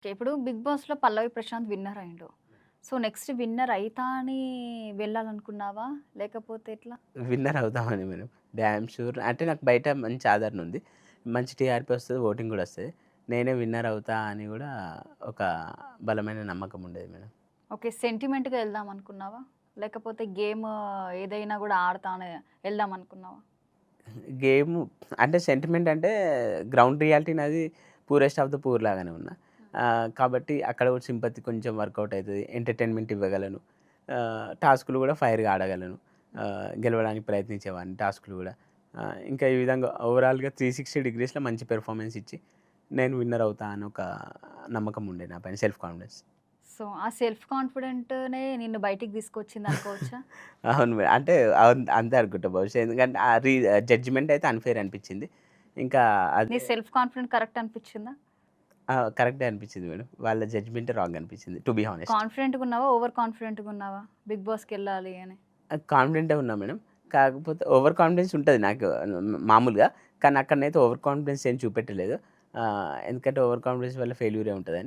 Okay. ఇప్పుడు 'big బాస్‌లో' పల్లవి Prashanth winner అయిండు. సో, నెక్స్ట్ విన్నర్ అయితా అని వెళ్ళాలనుకున్నావా? లేకపోతే ఎట్లా? విన్నర్ అవుతామని మేడం. Damn sure. అంటే నాకు బయట మంచి ఆదరణ ఉంది. మంచి టీఆర్‌పీ వస్తది. ఓటింగ్ గూడా వస్తది. నేనే విన్నర్ అవుతా అని గూడా ఒక బలమైన నమ్మకం ఉండేది మేడం. ఓకే. సెంటిమెంట్‌గా ఎళ్దాం అనుకున్నావా? లేకపోతే గేమ్ ఏదైనా గూడా ఆడతా అని ఎళ్దాం అనుకున్నావా? గేము అంటే సెంటిమెంట్ అంటే గ్రౌండ్ రియాలిటీ నాది పూరెస్ట్ ఆఫ్ ద పూర్ లాగానే ఉన్నా. కాబట్టి అక్కడ కూడా సింపతి కొంచెం వర్కౌట్ అయితది. ఎంటర్‌టైన్‌మెంట్ ఇవ్వగలను. టాస్క్‌లు గూడా ఫైర్‌గా ఆడగలను. గెలవడానికి ప్రయత్నించేవాడిని టాస్క్‌లు గూడా. ఇంకా ఈ విధంగా ఓవరాల్‌గా 360 డిగ్రీస్‌లో మంచి పెర్ఫార్మన్స్ ఇచ్చి నేను విన్నర్ అవుతా అని ఒక నమ్మకం ఉండే నా పైన సెల్ఫ్ కాన్ఫిడెన్స్. సో, ఆ సెల్ఫ్ కాన్ఫిడెంట్‌నే నిన్ను బయటికి తీసుకొచ్చిందనుకోవచ్చా? అవును. అంటే అంతే అనుకుంటా బహుశా. ఎందుకంటే జడ్జిమెంట్ అయితే అన్‌ఫెయిర్ అనిపిచ్చింది. ఇంకా నీ అదే సెల్ఫ్ కాన్ఫిడెంట్ కరెక్ట్ అనిపిచ్చిందా? కరెక్టే అనిపిచ్చింది మేడం. వాళ్ళ జడ్జ్‌మెంటే రాంగ్ అనిపిచ్చింది టు బీ హానెస్ట్. కాన్ఫిడెంట్‌గున్నావా? ఓవర్ కాన్ఫిడెంట్‌గున్నావా? 'బిగ్ బాస్‌కెళ్ళాలి' అని. కాన్ఫిడెంటే ఉన్నా మేడం. కాకపోతే ఓవర్ కాన్ఫిడెన్స్ ఉంటది నాకు మామూలుగా. కానీ అక్కడనైతే ఓవర్ కాన్ఫిడెన్స్ ఏం చూపెట్టలేదు. ఎందుకంటే ఓవర్ కాన్ఫిడెన్స్ వల్ల ఫెయిల్యూరే ఉంటదని.